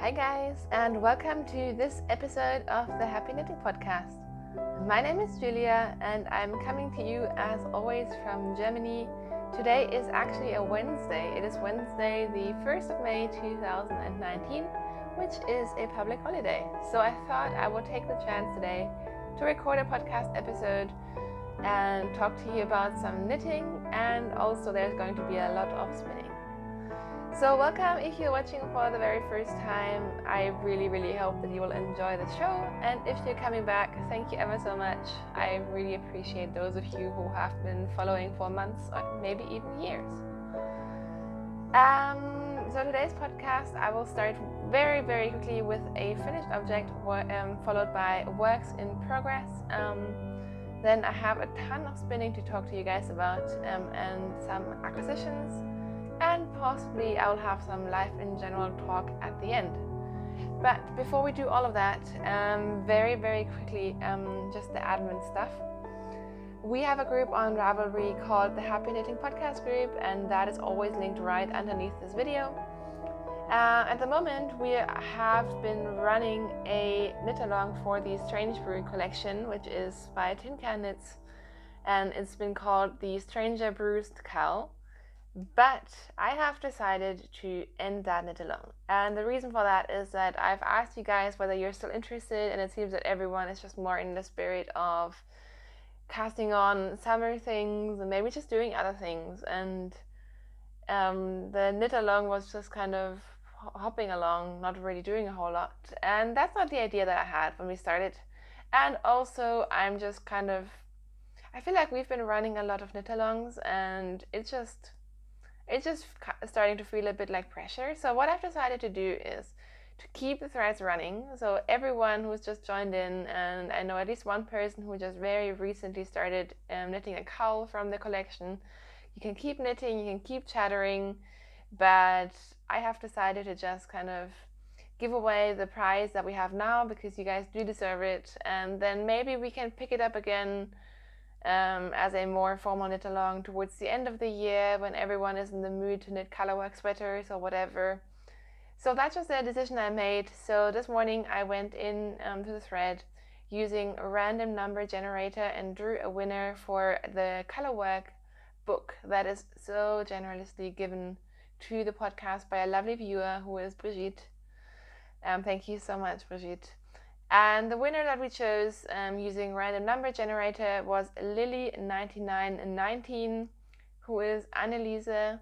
Hi guys, and welcome to this episode of the Happy Knitting Podcast. My name is Julia and I'm coming to you as always from Germany. Today is actually a Wednesday. It is Wednesday the 1st of May 2019, which is a public holiday. So I thought I would take the chance today to record a podcast episode and talk to you about some knitting, and also there's going to be a lot of spinning. So welcome if you're watching for the very first time. I really hope that you will enjoy the show, and if you're coming back, thank you ever so much. I really appreciate those of you who have been following for months or maybe even years. So today's podcast I will start very quickly with a finished object followed by works in progress. Then I have a ton of spinning to talk to you guys about, and some acquisitions. And possibly I will have some life in general talk at the end. But before we do all of that, very quickly, just the admin stuff. We have a group on Ravelry called the Happy Knitting Podcast Group, and that is always linked right underneath this video. At the moment, we have been running a knit along for the Strange Brew collection, which is by Tin Can Knits, and it's been called the Stranger Bruised Cow. But I have decided to end that knit along, and the reason for that is that I've asked you guys whether you're still interested, and it seems that everyone is just more in the spirit of casting on summer things and maybe just doing other things, and the knit along was just kind of hopping along, not really doing a whole lot, and that's not the idea that I had when we started. And also I'm just I feel like we've been running a lot of knit alongs, and it's just starting to feel a bit like pressure. So what I've decided to do is to keep the threads running. So everyone who's just joined in, and I know at least one person who just very recently started knitting a cowl from the collection, you can keep knitting, you can keep chattering, but I have decided to just kind of give away the prize that we have now because you guys do deserve it, and then maybe we can pick it up again as a more formal knit along towards the end of the year when everyone is in the mood to knit colorwork sweaters or whatever. So that's just a decision I made. So this morning I went in to the thread using a random number generator and drew a winner for the colorwork book that is so generously given to the podcast by a lovely viewer who is Brigitte. Thank you so much, Brigitte. And the winner that we chose using random number generator was Lily9919, who is Anneliese.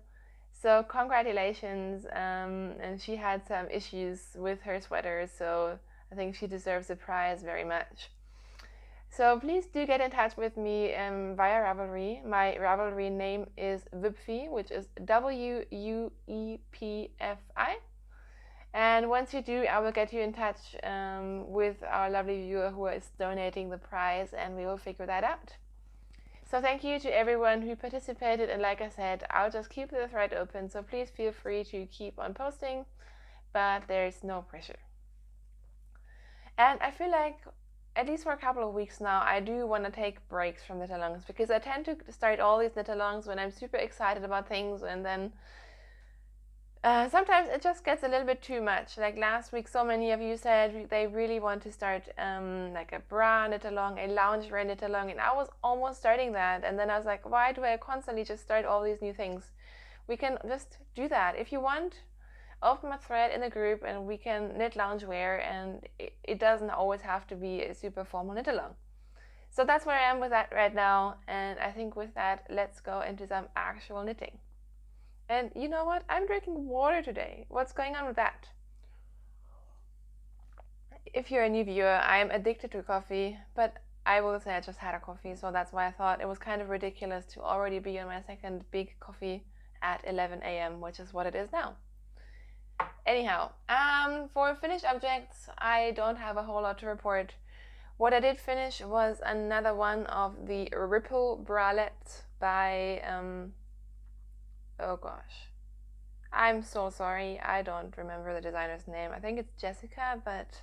So congratulations, and she had some issues with her sweater, so I think she deserves the prize very much. So please do get in touch with me via Ravelry. My Ravelry name is Wupfi, which is WUEPFI. And once you do, I will get you in touch with our lovely viewer who is donating the prize, and we will figure that out. So thank you to everyone who participated, and like I said, I'll just keep the thread open, so please feel free to keep on posting, but there's no pressure. And I feel like, at least for a couple of weeks now, I do want to take breaks from knit-alongs, because I tend to start all these knit-alongs when I'm super excited about things, and then sometimes it just gets a little bit too much. Like last week, so many of you said they really want to start like a bra knit along, a loungewear knit along, and I was almost starting that. And then I was like, why do I constantly just start all these new things? We can just do that. If you want, open my thread in the group and we can knit loungewear, and it doesn't always have to be a super formal knit along. So that's where I am with that right now. And I think with that, let's go into some actual knitting. And you know what? I'm drinking water today. What's going on with that? If you're a new viewer, I'm addicted to coffee, but I will say I just had a coffee, so that's why I thought it was kind of ridiculous to already be on my second big coffee at 11 a.m., which is what it is now. Anyhow, for finished objects, I don't have a whole lot to report. What I did finish was another one of the Ripple bralettes by oh gosh, I'm so sorry, I don't remember the designer's name. I think it's Jessica, but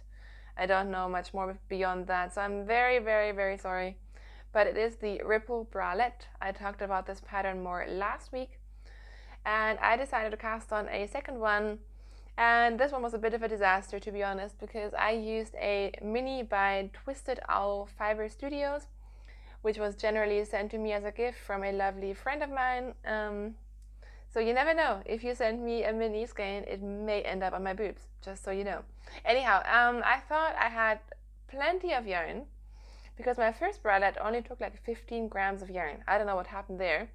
I don't know much more beyond that, so I'm very sorry. But it is the Ripple bralette. I talked about this pattern more last week, and I decided to cast on a second one, And this one was a bit of a disaster, to be honest, because I used a mini by Twisted Owl Fiber Studios, which was generally sent to me as a gift from a lovely friend of mine. So you never know. If you send me a mini skein, it may end up on my boobs, just so you know. Anyhow, I thought I had plenty of yarn because my first bralette only took like 15 grams of yarn. I don't know what happened there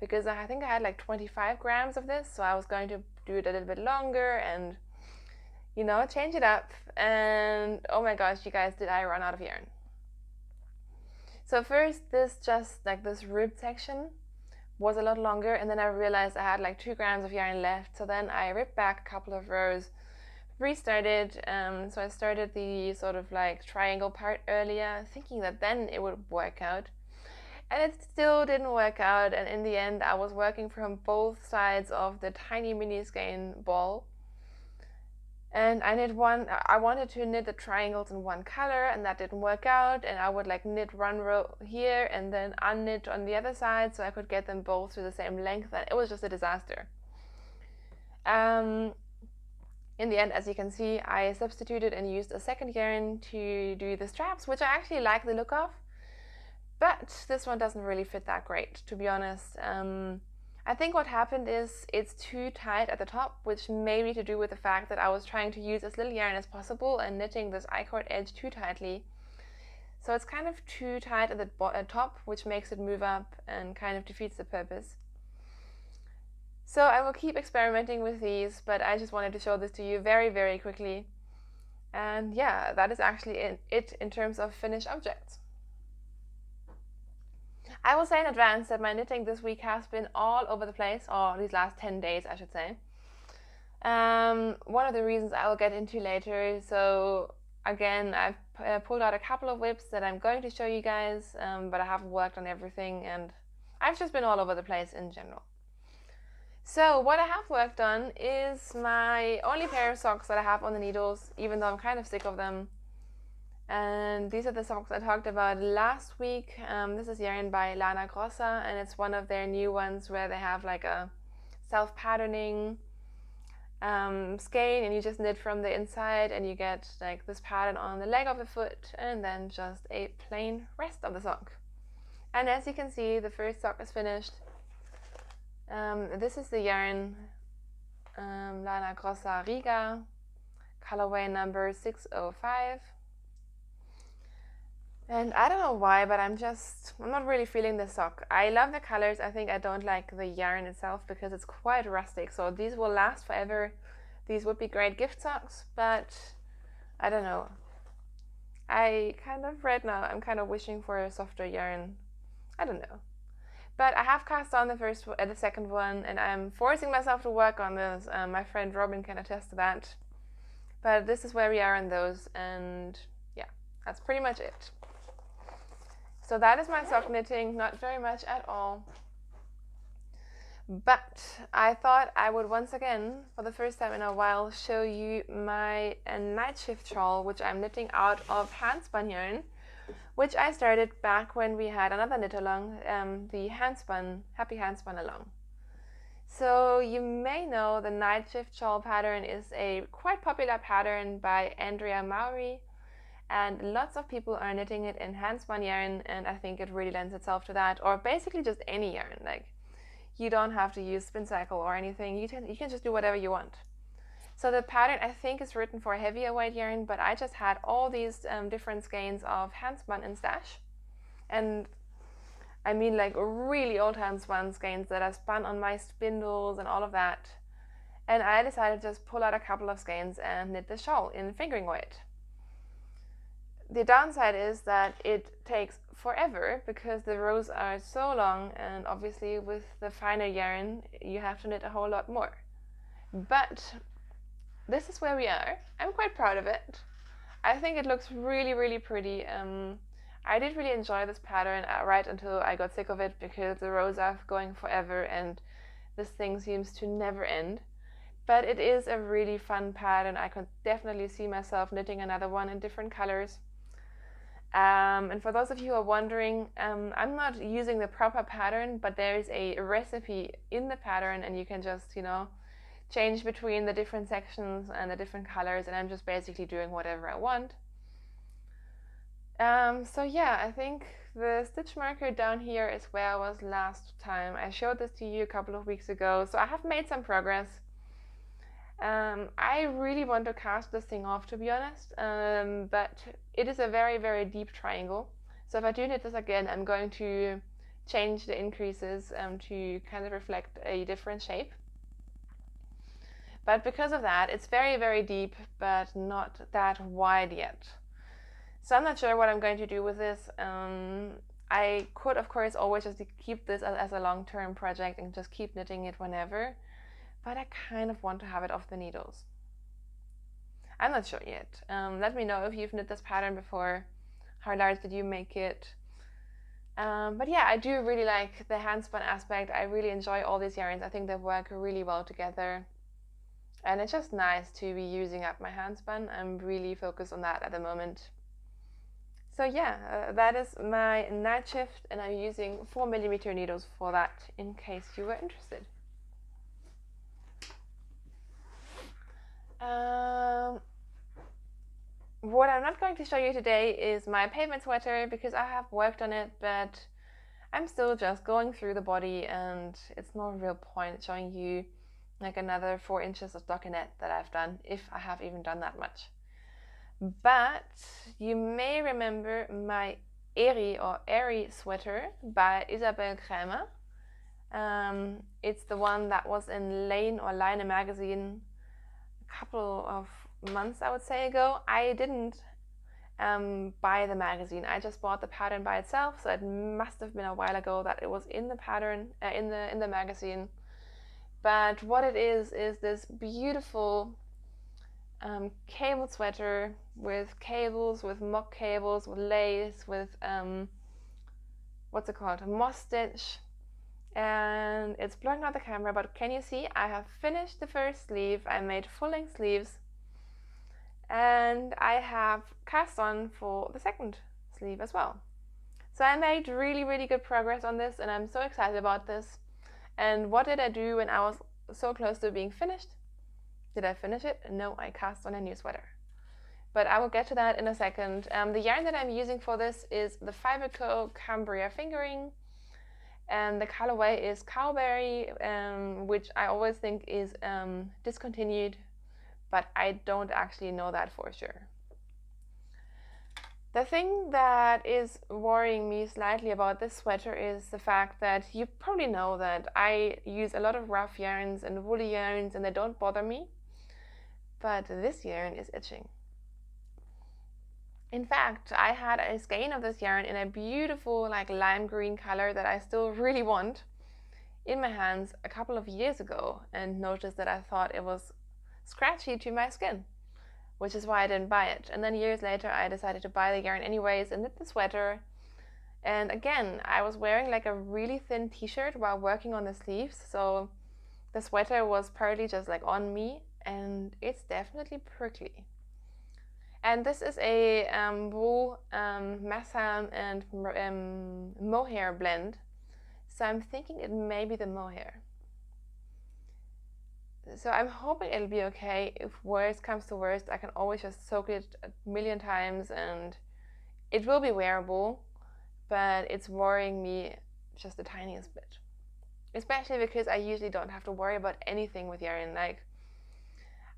because I think I had like 25 grams of this, so I was going to do it a little bit longer and, you know, change it up. And oh my gosh, you guys, did I run out of yarn. So first, this ribbed section was a lot longer, and then I realized I had like 2 grams of yarn left. So then I ripped back a couple of rows, restarted. So I started the sort of like triangle part earlier, thinking that then it would work out. And it still didn't work out, and in the end I was working from both sides of the tiny mini skein ball. And I wanted to knit the triangles in one color, and that didn't work out, and I would like knit one row here and then unknit on the other side so I could get them both to the same length, and it was just a disaster. In the end, as you can see, I substituted and used a second yarn to do the straps, which I actually like the look of. But this one doesn't really fit that great, to be honest. I think what happened is it's too tight at the top, which may be to do with the fact that I was trying to use as little yarn as possible and knitting this I-cord edge too tightly. So it's kind of too tight at the top, which makes it move up and kind of defeats the purpose. So I will keep experimenting with these, but I just wanted to show this to you very, very quickly. And yeah, that is actually it in terms of finished objects. I will say in advance that my knitting this week has been all over the place, or these last 10 days, I should say. One of the reasons I will get into later. So again, I've pulled out a couple of WIPs that I'm going to show you guys, but I haven't worked on everything, and I've just been all over the place in general. So what I have worked on is my only pair of socks that I have on the needles, even though I'm kind of sick of them. And these are the socks I talked about last week. This is yarn by Lana Grossa, and it's one of their new ones where they have like a self-patterning skein, and you just knit from the inside and you get like this pattern on the leg of the foot and then just a plain rest of the sock. And as you can see, the first sock is finished. This is the yarn Lana Grossa Riga, colorway number 605. And I don't know why, but I'm not really feeling this sock. I love the colors. I think I don't like the yarn itself because it's quite rustic. So these will last forever. These would be great gift socks, but I don't know. Right now, I'm kind of wishing for a softer yarn. I don't know. But I have cast on the second one, and I'm forcing myself to work on this. My friend Robin can attest to that. But this is where we are on those, and yeah, that's pretty much it. So that is my sock knitting, not very much at all. But I thought I would once again, for the first time in a while, show you my night shift shawl, which I'm knitting out of handspun yarn, which I started back when we had another knit along, the Happy Handspun along. So you may know the night shift shawl pattern is a quite popular pattern by Andrea Mowry. And lots of people are knitting it in handspun yarn, and I think it really lends itself to that, or basically just any yarn. Like, you don't have to use spin cycle or anything. You can just do whatever you want. So the pattern, I think, is written for heavier weight yarn, but I just had all these different skeins of handspun in stash, and I mean like really old handspun skeins that are spun on my spindles and all of that. And I decided to just pull out a couple of skeins and knit the shawl in fingering weight. The downside is that it takes forever because the rows are so long, and obviously with the finer yarn you have to knit a whole lot more. But this is where we are. I'm quite proud of it. I think it looks really, really pretty. I did really enjoy this pattern right until I got sick of it because the rows are going forever and this thing seems to never end. But it is a really fun pattern. I could definitely see myself knitting another one in different colors. And for those of you who are wondering, I'm not using the proper pattern, but there is a recipe in the pattern, and you can just, change between the different sections and the different colors, and I'm just basically doing whatever I want. So yeah, I think the stitch marker down here is where I was last time. I showed this to you a couple of weeks ago, so I have made some progress. I really want to cast this thing off, to be honest, but it is a very, very deep triangle. So if I do knit this again, I'm going to change the increases to kind of reflect a different shape. But because of that, it's very, very deep, but not that wide yet. So I'm not sure what I'm going to do with this. I could, of course, always just keep this as a long-term project and just keep knitting it whenever, but I kind of want to have it off the needles. I'm not sure yet. Let me know if you've knit this pattern before. How large did you make it? But yeah, I do really like the handspun aspect. I really enjoy all these yarns. I think they work really well together. And it's just nice to be using up my handspun. I'm really focused on that at the moment. So yeah, that is my night shift, and I'm using 4mm needles for that, in case you were interested. What I'm not going to show you today is my pavement sweater, because I have worked on it, but I'm still just going through the body, and it's no real point showing you like another 4 inches of stockinette that I've done, if I have even done that much. But you may remember my Airy sweater by Isabelle Krämer. It's the one that was in Line magazine a couple of months, I would say, ago. I didn't buy the magazine. I just bought the pattern by itself, so it must have been a while ago that it was in the pattern in the magazine. But what it is this beautiful cable sweater with cables, with mock cables, with lace, with what's it called, moss stitch, and it's blocking out the camera, but can you see I have finished the first sleeve. I made full-length sleeves, and I have cast on for the second sleeve as well. So I made really, really good progress on this, and I'm so excited about this. And what did I do when I was so close to being finished? Did I finish it? No, I cast on a new sweater. But I will get to that in a second. The yarn that I'm using for this is the Fiberco Cambria Fingering, and the colorway is Cowberry, which I always think is discontinued, but I don't actually know that for sure. The thing that is worrying me slightly about this sweater is the fact that you probably know that I use a lot of rough yarns and woolly yarns, and they don't bother me, but this yarn is itching. In fact, I had a skein of this yarn in a beautiful like lime green color that I still really want in my hands a couple of years ago, and noticed that I thought it was scratchy to my skin, which is why I didn't buy it. And then years later I decided to buy the yarn anyways and knit the sweater. And again, I was wearing like a really thin t-shirt while working on the sleeves, so the sweater was partly just like on me, and it's definitely prickly. And this is a wool, Messam and mohair blend, so I'm thinking it may be the mohair. So I'm hoping it'll be okay. If worst comes to worst, I can always just soak it a million times and it will be wearable, but it's worrying me just the tiniest bit. Especially because I usually don't have to worry about anything with yarn. Like,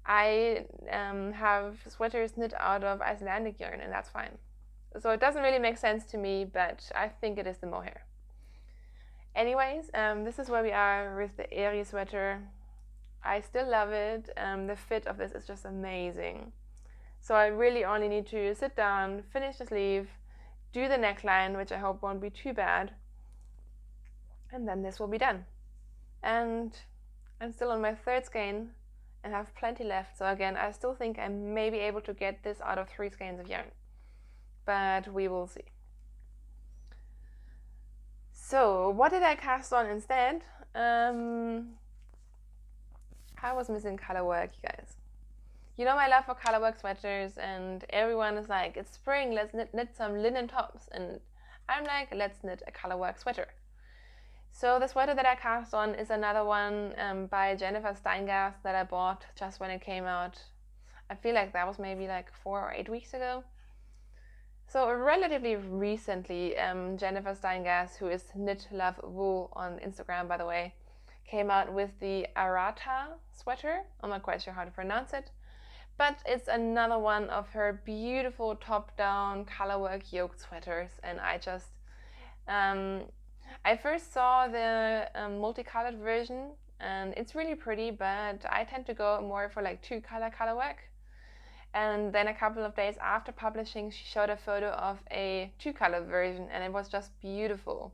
I have sweaters knit out of Icelandic yarn, and that's fine. So it doesn't really make sense to me, but I think it is the mohair. Anyways, this is where we are with the Airy sweater. I still love it. The fit of this is just amazing. So I really only need to sit down, finish the sleeve, do the neckline, which I hope won't be too bad, and then this will be done. And I'm still on my third skein and have plenty left. So again, I still think I may be able to get this out of 3 skeins of yarn, but we will see. So what did I cast on instead? I was missing color work, you guys. You know my love for colorwork sweaters, and everyone is like, it's spring, let's knit some linen tops, and I'm like, let's knit a colorwork sweater. So the sweater that I cast on is another one by Jennifer Steingast that I bought just when it came out. I feel like that was maybe like 4 or 8 weeks ago. So relatively recently, Jennifer Steingast, who is Knit Love Wool on Instagram, by the way, came out with the Arata sweater. I'm not quite sure how to pronounce it, but it's another one of her beautiful top-down colorwork yoke sweaters, and I first saw the multicolored version, and it's really pretty, but I tend to go more for like 2-color colorwork. And then a couple of days after publishing, she showed a photo of a 2-color version, and it was just beautiful.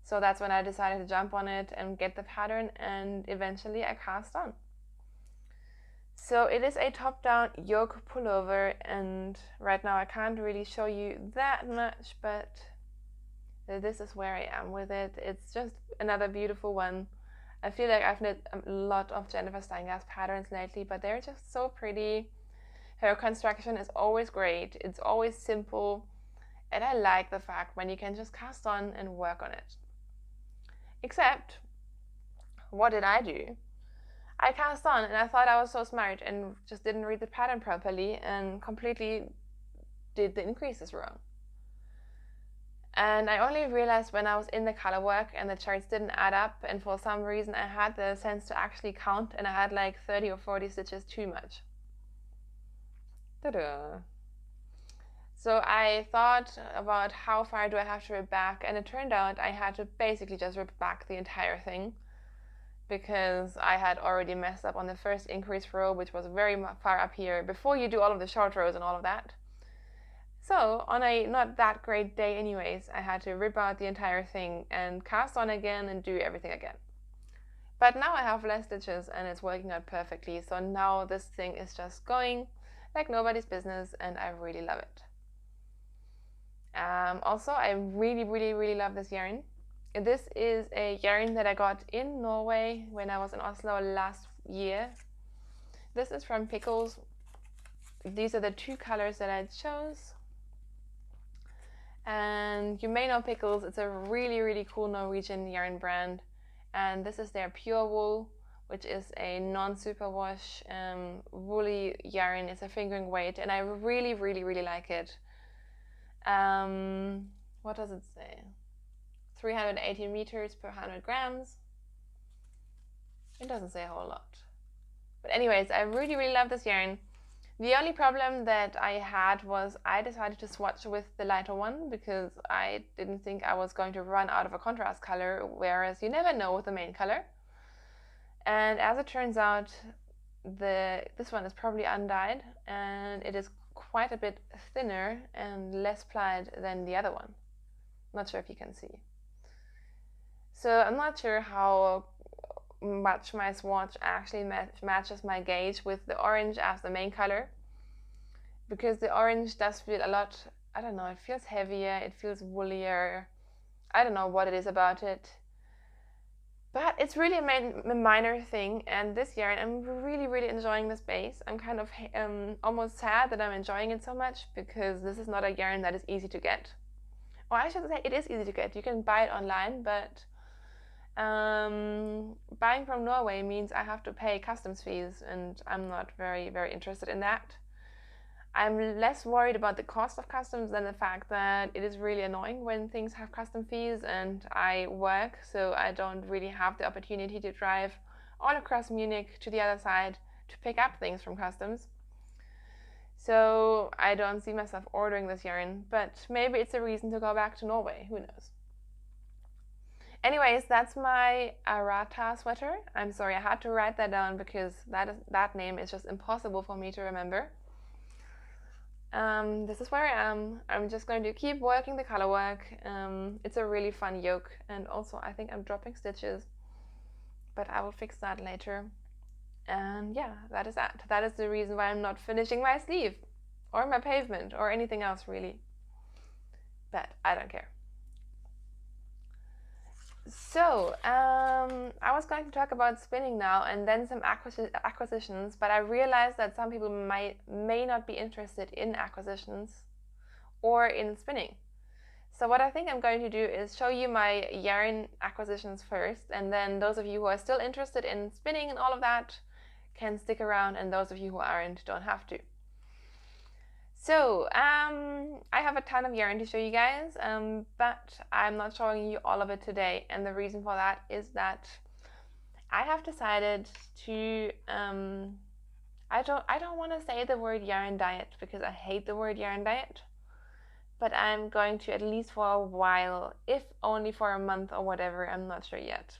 So that's when I decided to jump on it and get the pattern, and eventually I cast on. So it is a top-down yoke pullover, and right now I can't really show you that much, but this is where I am with it. It's just another beautiful one. I feel like I've knit a lot of Jennifer Steingast patterns lately, but they're just so pretty. Her construction is always great. It's always simple, and I like the fact when you can just cast on and work on it. Except, what did I do? I cast on and I thought I was so smart and just didn't read the pattern properly and completely did the increases wrong. And I only realized when I was in the color work and the charts didn't add up, and for some reason I had the sense to actually count, and I had like 30 or 40 stitches too much. Ta-da! So I thought about how far do I have to rip back, and it turned out I had to basically just rip back the entire thing, because I had already messed up on the first increase row, which was very far up here, before you do all of the short rows and all of that. So on a not that great day anyways, I had to rip out the entire thing and cast on again and do everything again. But now I have less stitches and it's working out perfectly, so now this thing is just going like nobody's business, and I really love it. Also, I really love this yarn. This is a yarn that I got in Norway when I was in Oslo last year. This is from Pickles. These are the 2 colors that I chose. And you may know Pickles. It's a really cool Norwegian yarn brand. And this is their Pure Wool, which is a non-superwash woolly yarn. It's a fingering weight, and I really like it. What does it say? 380 meters per 100 grams. It doesn't say a whole lot. But anyways, I really love this yarn. The only problem that I had was I decided to swatch with the lighter one because I didn't think I was going to run out of a contrast color, whereas you never know with the main color. And as it turns out, this one is probably undyed, and it is quite a bit thinner and less plied than the other one. Not sure if you can see. So I'm not sure how much my swatch actually matches my gauge with the orange as the main color, because the orange does feel a lot, I don't know, it feels heavier, it feels woollier. I don't know what it is about it, but it's really a minor thing. And this yarn, I'm really enjoying this base. I'm kind of almost sad that I'm enjoying it so much, because this is not a yarn that is easy to get. Or I should say, it is easy to get. You can buy it online, but buying from Norway means I have to pay customs fees, and I'm not very interested in that. I'm less worried about the cost of customs than the fact that it is really annoying when things have custom fees, and I work, so I don't really have the opportunity to drive all across Munich to the other side to pick up things from customs. So I don't see myself ordering this yarn, but maybe it's a reason to go back to Norway, who knows. Anyways, that's my Arata sweater. I'm sorry, I had to write that down because that name is just impossible for me to remember. This is where I am. I'm just going to keep working the color work. It's a really fun yoke, and also I think I'm dropping stitches, but I will fix that later. And yeah, that is that. That is the reason why I'm not finishing my sleeve or my pavement or anything else really. But I don't care. So, I was going to talk about spinning now and then some acquisitions, but I realized that some people may not be interested in acquisitions or in spinning. So what I think I'm going to do is show you my yarn acquisitions first, and then those of you who are still interested in spinning and all of that can stick around, and those of you who aren't don't have to. So I have a ton of yarn to show you guys, but I'm not showing you all of it today, and the reason for that is that I have decided to I don't want to say the word yarn diet because I hate the word yarn diet, but I'm going to, at least for a while, if only for a month or whatever, I'm not sure yet,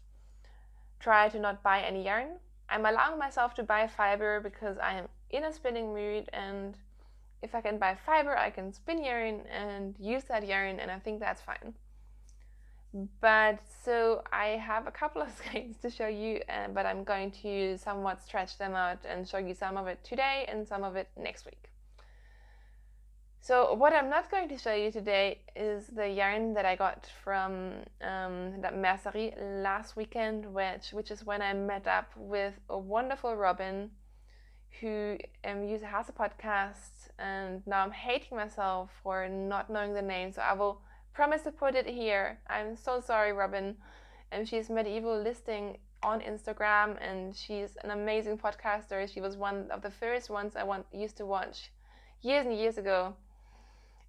try to not buy any yarn. I'm allowing myself to buy fiber because I am in a spinning mood, and if I can buy fiber, I can spin yarn and use that yarn, and I think that's fine. But so I have a couple of skeins to show you, but I'm going to somewhat stretch them out and show you some of it today and some of it next week. So what I'm not going to show you today is the yarn that I got from that Mercerie last weekend, which is when I met up with a wonderful Robin who has a podcast, and now I'm hating myself for not knowing the name, so I will promise to put it here. I'm so sorry, Robin. And she's Medieval Listing on Instagram, and she's an amazing podcaster. She was one of the first ones I used to watch years and years ago.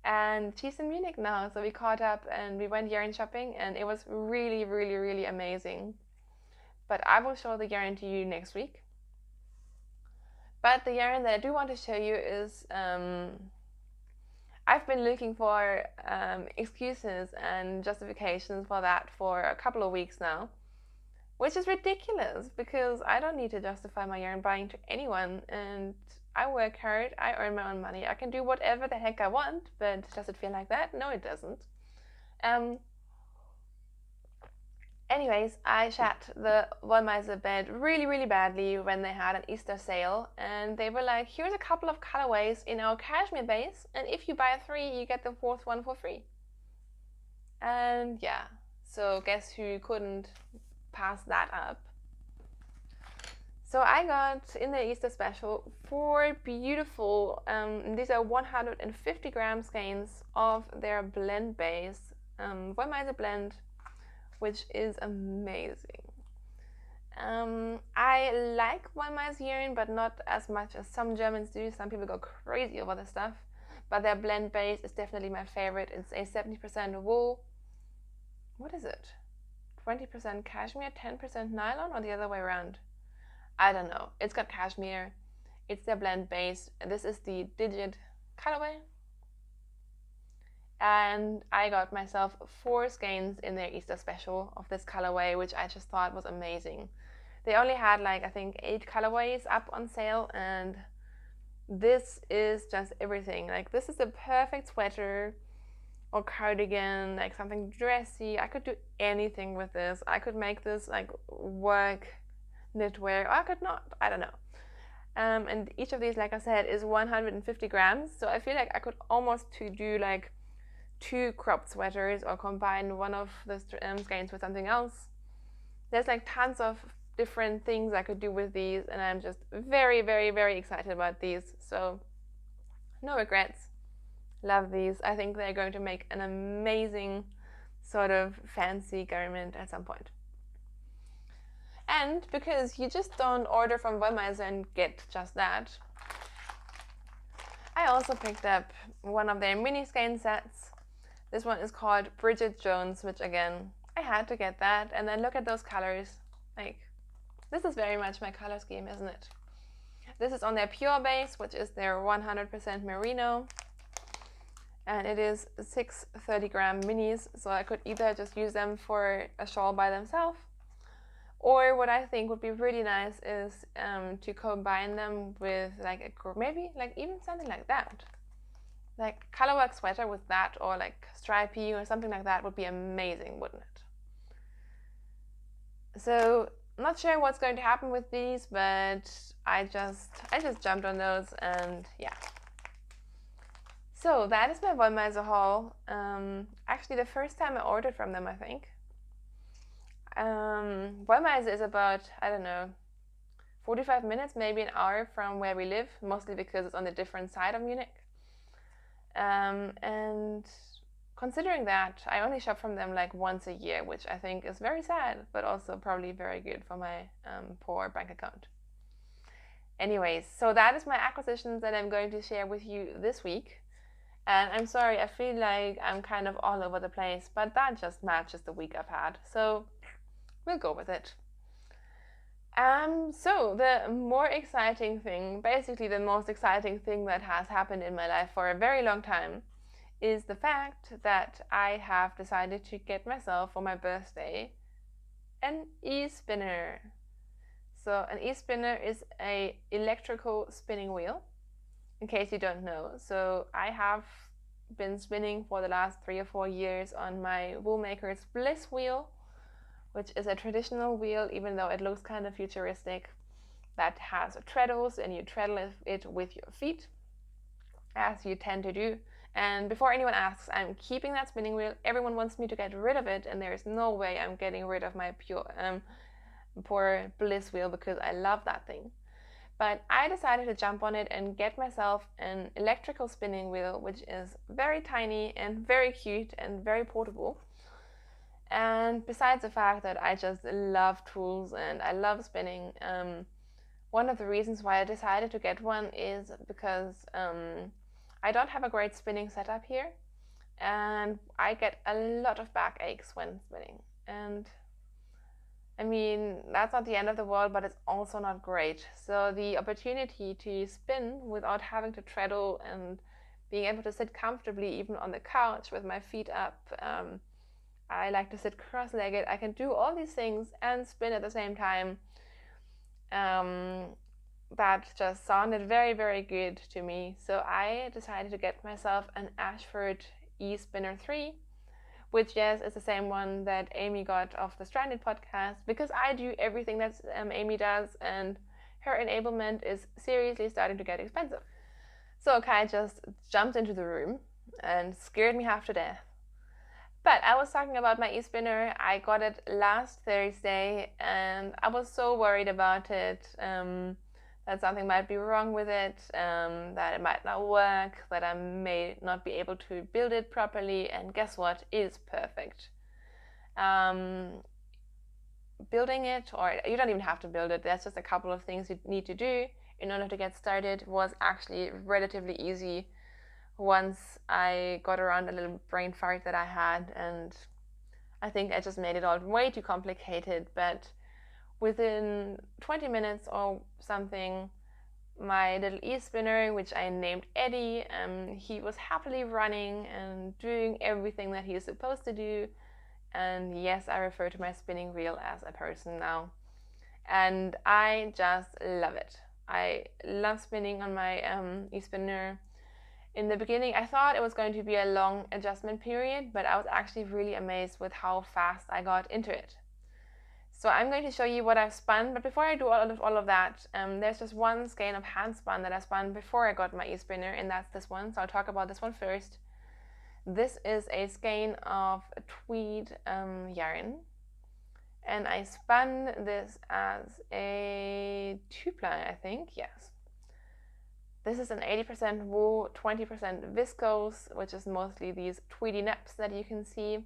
And she's in Munich now, so we caught up and we went yarn shopping, and it was really, really, really amazing. But I will show the yarn to you next week. But the yarn that I do want to show you is I've been looking for excuses and justifications for that for a couple of weeks now, which is ridiculous because I don't need to justify my yarn buying to anyone, and I work hard, I earn my own money, I can do whatever the heck I want, but does it feel like that? No, it doesn't. Anyways, I shat the Wollmeise bed really, really badly when they had an Easter sale, and they were like, here's a couple of colorways in our cashmere base, and if you buy 3, you get the 4th one for free. And yeah, so guess who couldn't pass that up? So I got, in the Easter special, 4 beautiful, these are 150 gram skeins of their blend base, Wollmeise blend, which is amazing. I like Wollmeise yarn, but not as much as some Germans do. Some people go crazy over this stuff, but their blend base is definitely my favorite. It's a 70% wool. What is it? 20% cashmere, 10% nylon, or the other way around? I don't know. It's got cashmere. It's their blend base. This is the Digit colorway. And I got myself 4 skeins in their Easter special of this colorway, which I just thought was amazing. They only had like, I think, 8 colorways up on sale, and this is just everything. Like, this is a perfect sweater or cardigan, like something dressy. I could do anything with this. I could make this like work knitwear, or I could not, I don't know. And each of these, like I said, is 150 grams, so I feel like I could almost do like 2 cropped sweaters or combine one of the skeins with something else. There's like tons of different things I could do with these, and I'm just very, very, very excited about these. So no regrets. Love these. I think they're going to make an amazing sort of fancy garment at some point. And because you just don't order from Wollmeise and get just that, I also picked up one of their mini skein sets. This one is called Bridget Jones, which again, I had to get that. And then look at those colors. Like, this is very much my color scheme, isn't it? This is on their pure base, which is their 100% merino. And it is 6 30-gram minis, so I could either just use them for a shawl by themselves, or what I think would be really nice is to combine them with like maybe like even something like that. Like colorwork sweater with that, or like stripy or something like that would be amazing, wouldn't it? So I'm not sure what's going to happen with these, but I just jumped on those, and yeah. So that is my Wollmeise haul. Actually, the first time I ordered from them, I think. Wollmeise is about, I don't know, 45 minutes, maybe an hour from where we live, mostly because it's on the different side of Munich. And considering that I only shop from them like once a year, which I think is very sad, but also probably very good for my poor bank account. Anyways, so that is my acquisitions that I'm going to share with you this week. And I'm sorry, I feel like I'm kind of all over the place, but that just matches the week I've had. So we'll go with it. So the more exciting thing, basically the most exciting thing that has happened in my life for a very long time, is the fact that I have decided to get myself for my birthday an e-spinner. So an e-spinner is a electrical spinning wheel, in case you don't know. So I have been spinning for the last 3 or 4 years on my Woolmakers Bliss wheel, which is a traditional wheel, even though it looks kind of futuristic, that has treadles, and you treadle it with your feet, as you tend to do. And before anyone asks, I'm keeping that spinning wheel. Everyone wants me to get rid of it, and there is no way I'm getting rid of my poor Bliss wheel, because I love that thing. But I decided to jump on it and get myself an electrical spinning wheel, which is very tiny and very cute and very portable. And besides the fact that I just love tools and I love spinning, one of the reasons why I decided to get one is because I don't have a great spinning setup here, and I get a lot of back aches when spinning. And I mean, that's not the end of the world, but it's also not great. So the opportunity to spin without having to treadle and being able to sit comfortably even on the couch with my feet up, I like to sit cross-legged. I can do all these things and spin at the same time. That just sounded very, very good to me. So I decided to get myself an Ashford eSpinner 3, which, yes, is the same one that Amy got off the Stranded podcast, because I do everything that Amy does, and her enablement is seriously starting to get expensive. So Kai just jumped into the room and scared me half to death. But I was talking about my e-spinner. I got it last Thursday, and I was so worried about it, that something might be wrong with it, that it might not work, that I may not be able to build it properly. And guess what? It is perfect. Building it, or you don't even have to build it, there's just a couple of things you need to do in order to get started, was actually relatively easy once I got around a little brain fart that I had, and I think I just made it all way too complicated. But within 20 minutes or something, my little e-spinner, which I named Eddie, he was happily running and doing everything that he's supposed to do. And yes, I refer to my spinning wheel as a person now. And I just love it. I love spinning on my e-spinner. In the beginning, I thought it was going to be a long adjustment period, but I was actually really amazed with how fast I got into it. So I'm going to show you what I've spun, but before I do all of that, there's just one skein of hand spun that I spun before I got my e-spinner, and that's this one. So I'll talk about this one first. This is a skein of tweed yarn, and I spun this as a 2-ply, I think, yes. This is an 80% wool, 20% viscose, which is mostly these tweedy neps that you can see.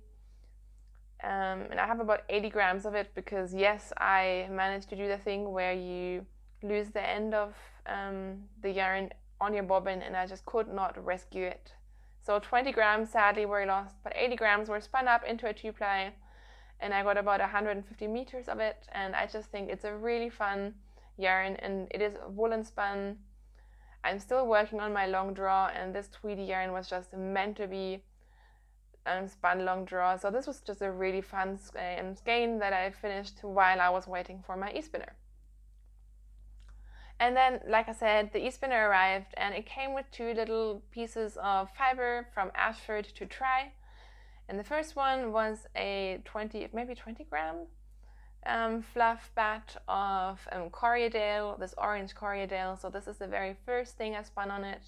And I have about 80 grams of it, because yes, I managed to do the thing where you lose the end of the yarn on your bobbin, and I just could not rescue it. So 20 grams sadly were lost, but 80 grams were spun up into a 2-ply, and I got about 150 meters of it. And I just think it's a really fun yarn, and it is woolen spun. I'm still working on my long draw, and this tweedy yarn was just meant to be spun long draw. So this was just a really fun skein that I finished while I was waiting for my e-spinner. And then, like I said, the e-spinner arrived, and it came with 2 little pieces of fiber from Ashford to try. And the first one was a 20 gram fluff bat of Corriedale, this orange Corriedale. So this is the very first thing I spun on it.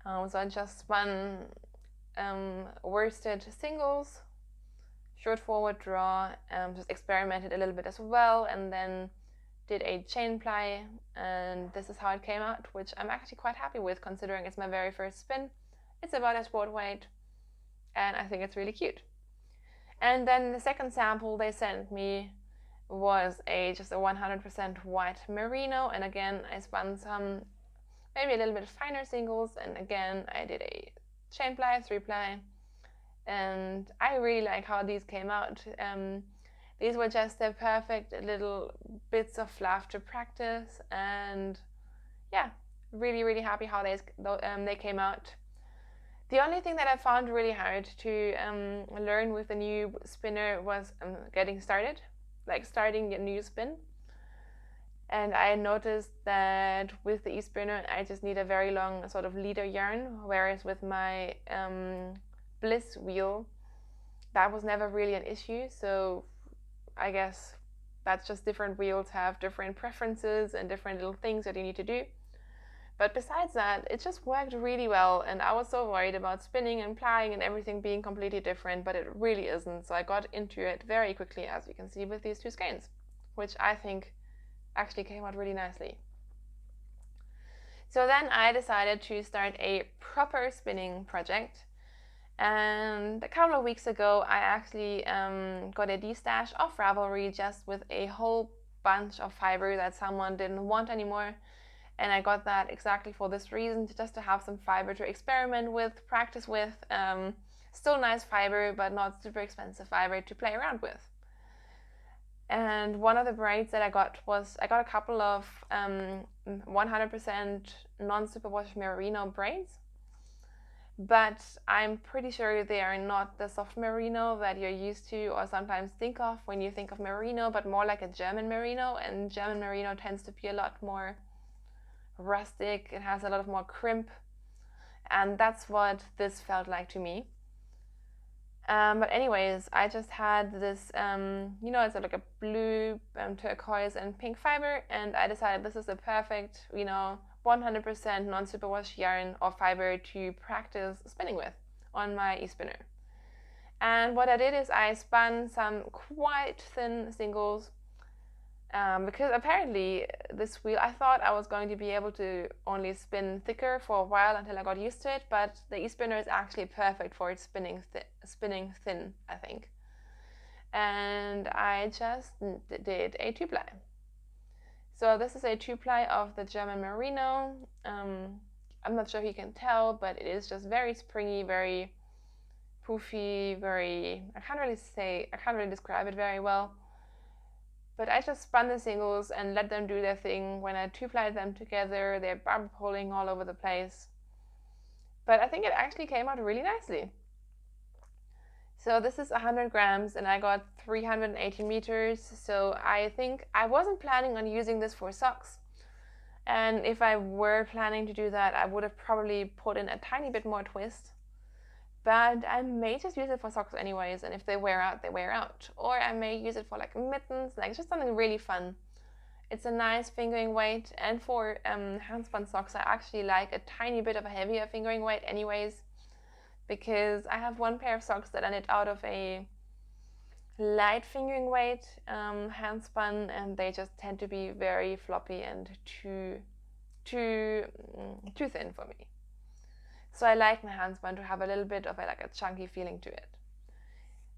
So I just spun worsted singles, short forward draw, just experimented a little bit as well, and then did a chain ply, and this is how it came out, which I'm actually quite happy with, considering it's my very first spin. It's about a sport weight, and I think it's really cute. And then the second sample they sent me was just a 100% white merino, and again I spun some maybe a little bit finer singles, and again I did a chain ply, 3-ply, and I really like how these came out. These were just the perfect little bits of fluff to practice, and yeah, really happy how they came out. The only thing that I found really hard to learn with the new spinner was getting started, like starting a new spin. And I noticed that with the e-spinner, I just need a very long sort of leader yarn, whereas with my Bliss wheel, that was never really an issue. So I guess that's just different wheels have different preferences and different little things that you need to do. But besides that, it just worked really well, and I was so worried about spinning and plying and everything being completely different, but it really isn't. So I got into it very quickly, as you can see with these two skeins, which I think actually came out really nicely. So then I decided to start a proper spinning project, and a couple of weeks ago I actually got a de-stash of Ravelry just with a whole bunch of fiber that someone didn't want anymore. And I got that exactly for this reason, just to have some fiber to experiment with, practice with. Still nice fiber, but not super expensive fiber to play around with. And one of the braids that I got a couple of 100% non-superwash merino braids. But I'm pretty sure they are not the soft merino that you're used to or sometimes think of when you think of merino, but more like a German merino. And German merino tends to be a lot more rustic, it has a lot of more crimp, and that's what this felt like to me. But anyways, I just had this, it's like a blue, turquoise and pink fiber, and I decided this is the perfect, 100% non-superwash yarn or fiber to practice spinning with on my e-spinner. And what I did is I spun some quite thin singles, because apparently this wheel, I thought I was going to be able to only spin thicker for a while until I got used to it, but the e-spinner is actually perfect for its spinning thin, I think. And I just did a 2-ply. So this is a 2-ply of the German merino. I'm not sure if you can tell, but it is just very springy, very poofy, I can't really describe it very well. But I just spun the singles and let them do their thing. When I 2-plied them together, they're barb poling all over the place. But I think it actually came out really nicely. So this is 100 grams and I got 380 meters. So I think I wasn't planning on using this for socks. And if I were planning to do that, I would have probably put in a tiny bit more twist. But I may just use it for socks anyways, and if they wear out, they wear out. Or I may use it for like mittens, like just something really fun. It's a nice fingering weight, and for handspun socks, I actually like a tiny bit of a heavier fingering weight anyways, because I have one pair of socks that I knit out of a light fingering weight handspun, and they just tend to be very floppy and too thin for me. So I like my handspun to have a little bit of a chunky feeling to it.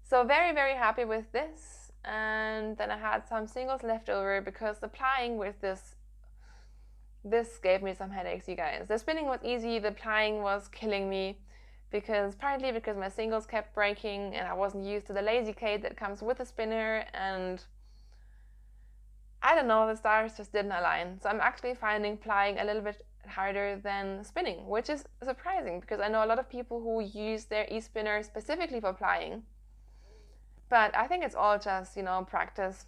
So very happy with this. And then I had some singles left over because the plying with this gave me some headaches, you guys. The spinning was easy, the plying was killing me, partly because my singles kept breaking and I wasn't used to the lazy Kate that comes with the spinner, and I don't know, the stars just didn't align. So I'm actually finding plying a little bit harder than spinning, which is surprising because I know a lot of people who use their e-spinner specifically for plying. But I think it's all just, practice.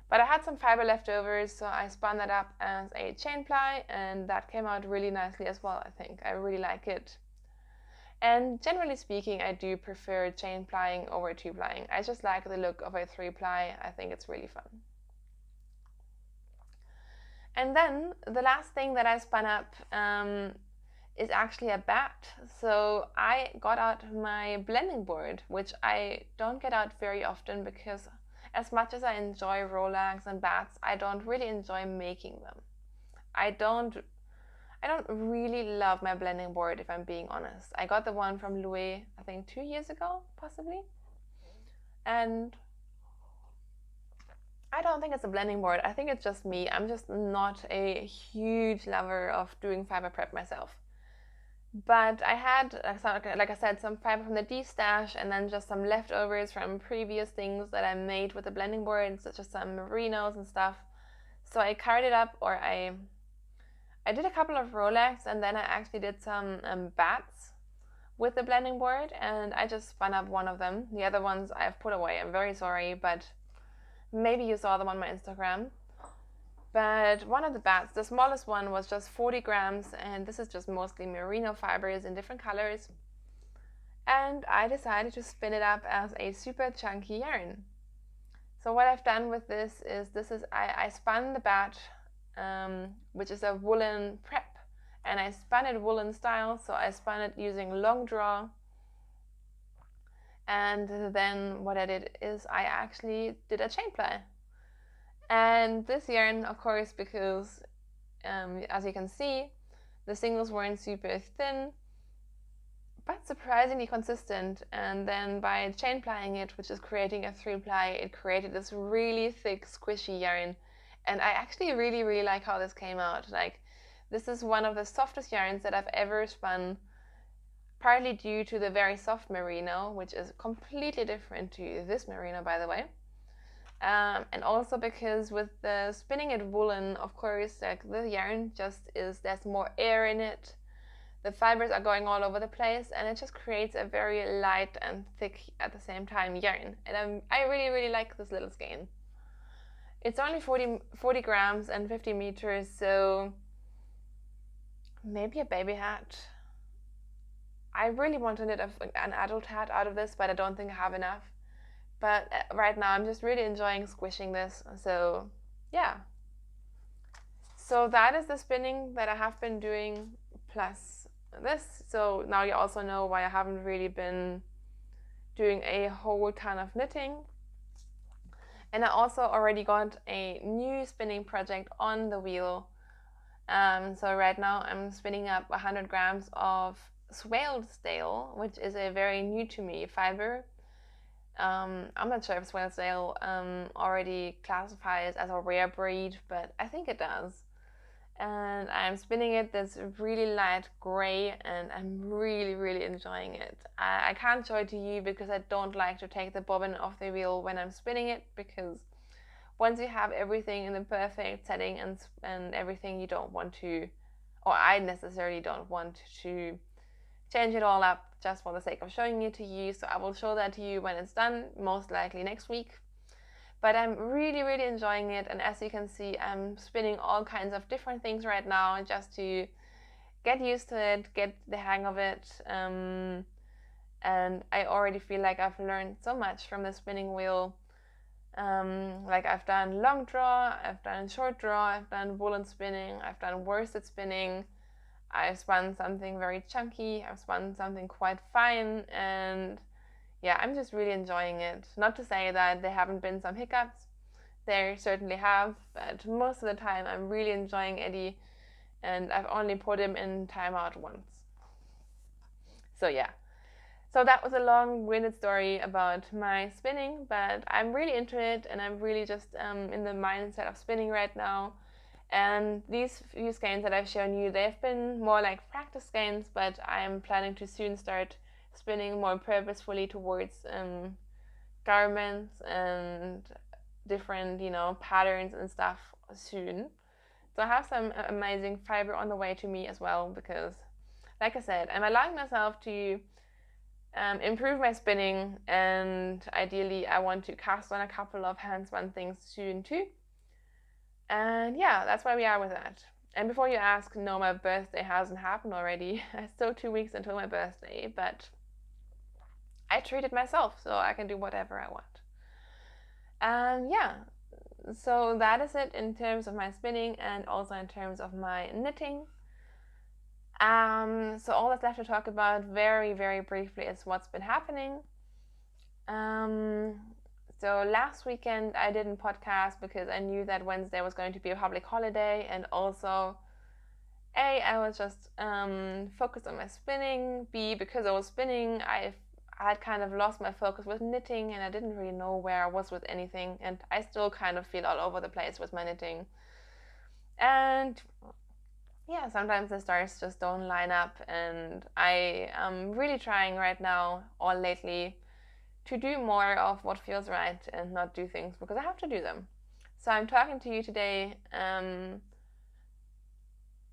But I had some fiber leftovers, so I spun that up as a chain ply, and that came out really nicely as well, I think. I really like it. And generally speaking, I do prefer chain plying over 2-plying. I just like the look of a 3-ply. I think it's really fun. And then the last thing that I spun up is actually a bat. So I got out my blending board, which I don't get out very often because as much as I enjoy rollacks and bats, I don't really enjoy making them. I don't I don't really love my blending board, if I'm being honest. I got the one from Louis, I think 2 years ago, possibly. And I don't think it's a blending board. I think it's just me. I'm just not a huge lover of doing fiber prep myself. But I had, like I said, some fiber from the D-stash and then just some leftovers from previous things that I made with the blending board, such as some merinos and stuff. So I carried it up, or I did a couple of Rolex, and then I actually did some bats with the blending board, and I just spun up one of them. The other ones I've put away. I'm very sorry, but maybe you saw them on my Instagram. But one of the bats, the smallest one, was just 40 grams, and this is just mostly merino fibers in different colors. And I decided to spin it up as a super chunky yarn. So what I've done with this is I spun the bat, which is a woolen prep, and I spun it woolen style. So I spun it using long draw. And then what I did is I actually did a chain ply. And this yarn, of course, because as you can see, the singles weren't super thin, but surprisingly consistent. And then by chain plying it, which is creating a 3-ply, it created this really thick, squishy yarn. And I actually really, really like how this came out. Like, this is one of the softest yarns that I've ever spun, partly due to the very soft merino, which is completely different to this merino, by the way. And also because with the spinning it woolen, of course, like the yarn just is, there's more air in it. The fibers are going all over the place, and it just creates a very light and thick at the same time yarn. And I really, really like this little skein. It's only 40 grams and 50 meters, so maybe a baby hat. I really want to knit an adult hat out of this, but I don't think I have enough. But right now I'm just really enjoying squishing this. So yeah. So that is the spinning that I have been doing plus this. So now you also know why I haven't really been doing a whole ton of knitting. And I also already got a new spinning project on the wheel. So right now I'm spinning up 100 grams of Swaledale, which is a very new to me fiber. I'm not sure if Swaledale already classifies as a rare breed, but I think it does. And I'm spinning it this really light gray, and I'm really, really enjoying it. I can't show it to you because I don't like to take the bobbin off the wheel when I'm spinning it, because once you have everything in the perfect setting and everything, you don't want to, or I necessarily don't want to change it all up just for the sake of showing it to you. So I will show that to you when it's done, most likely next week. But I'm really, really enjoying it. And as you can see, I'm spinning all kinds of different things right now just to get used to it, get the hang of it. And I already feel like I've learned so much from the spinning wheel. Like I've done long draw, I've done short draw, I've done woolen spinning, I've done worsted spinning, I've spun something very chunky, I've spun something quite fine, and yeah, I'm just really enjoying it. Not to say that there haven't been some hiccups, there certainly have, but most of the time I'm really enjoying Eddie, and I've only put him in timeout once. So yeah. So that was a long-winded story about my spinning, but I'm really into it, and I'm really just in the mindset of spinning right now. And these few skeins that I've shown you, they've been more like practice skeins, but I'm planning to soon start spinning more purposefully towards garments and different, patterns and stuff soon. So I have some amazing fiber on the way to me as well, because, like I said, I'm allowing myself to improve my spinning, and ideally I want to cast on a couple of hand spun things soon too. And yeah, that's where we are with that. And before you ask, no, my birthday hasn't happened already. I'm still 2 weeks until my birthday, but I treated myself, so I can do whatever I want. And yeah, so that is it in terms of my spinning and also in terms of my knitting. So all that's left to talk about very, very briefly is what's been happening. So last weekend I didn't podcast because I knew that Wednesday was going to be a public holiday, and also A, I was just focused on my spinning. B, because I was spinning, I had kind of lost my focus with knitting, and I didn't really know where I was with anything, and I still kind of feel all over the place with my knitting. And yeah, sometimes the stars just don't line up, and I am really trying right now or lately to do more of what feels right and not do things because I have to do them. So I'm talking to you today.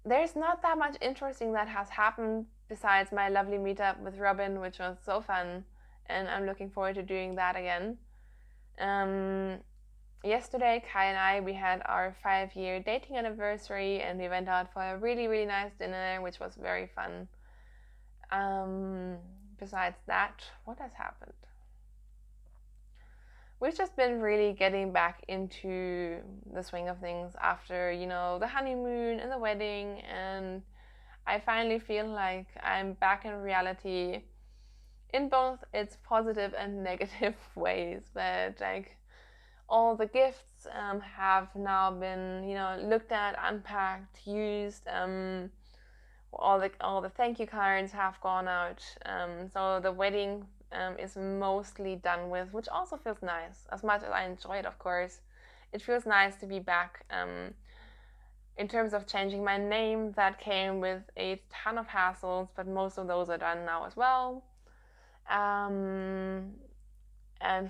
There's not that much interesting that has happened besides my lovely meetup with Robin, which was so fun, and I'm looking forward to doing that again. Yesterday, Kai and I, we had our 5-year dating anniversary, and we went out for a really, really nice dinner, which was very fun. Besides that, what has happened? We've just been really getting back into the swing of things after, the honeymoon and the wedding, and I finally feel like I'm back in reality in both its positive and negative ways. But like all the gifts have now been, looked at, unpacked, used. All the thank you cards have gone out. So the wedding is mostly done with, which also feels nice. As much as I enjoy it, of course, it feels nice to be back. In terms of changing my name, that came with a ton of hassles, but most of those are done now as well. And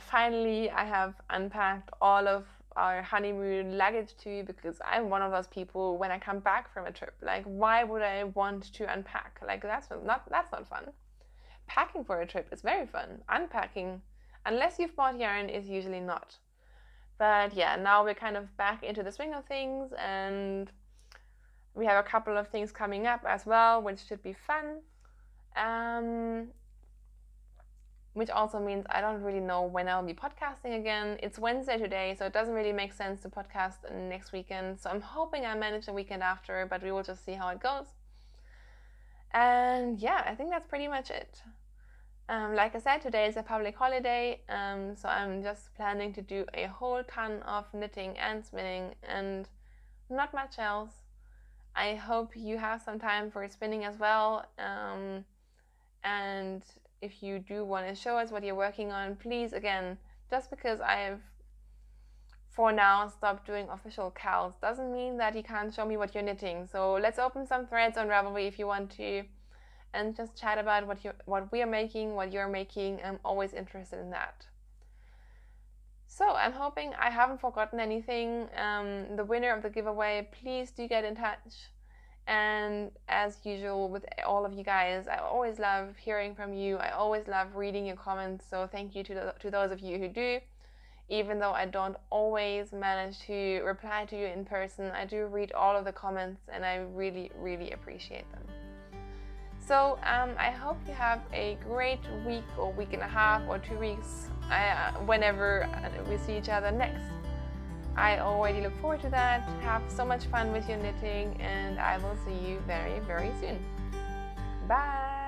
finally, I have unpacked all of our honeymoon luggage too, because I'm one of those people, when I come back from a trip, like, why would I want to unpack? Like, that's not fun. Packing for a trip is very fun. Unpacking, unless you've bought yarn, is usually not. But yeah, now we're kind of back into the swing of things, and we have a couple of things coming up as well, which should be fun. Which also means I don't really know when I'll be podcasting again. It's Wednesday today, so it doesn't really make sense to podcast next weekend. So I'm hoping I manage the weekend after, but we will just see how it goes. And yeah, I think that's pretty much it. Like I said, today is a public holiday, so I'm just planning to do a whole ton of knitting and spinning and not much else. I hope you have some time for spinning as well. And if you do want to show us what you're working on, please, again, just because I've for now stopped doing official cows doesn't mean that you can't show me what you're knitting. So let's open some threads on Ravelry if you want to, and just chat about what we are making, what you're making. I'm always interested in that. So I'm hoping I haven't forgotten anything. The winner of the giveaway, please do get in touch. And as usual with all of you guys, I always love hearing from you. I always love reading your comments. So thank you to those of you who do. Even though I don't always manage to reply to you in person, I do read all of the comments, and I really, really appreciate them. So I hope you have a great week or week and a half or 2 weeks, whenever we see each other next. I already look forward to that. Have so much fun with your knitting, and I will see you very, very soon. Bye!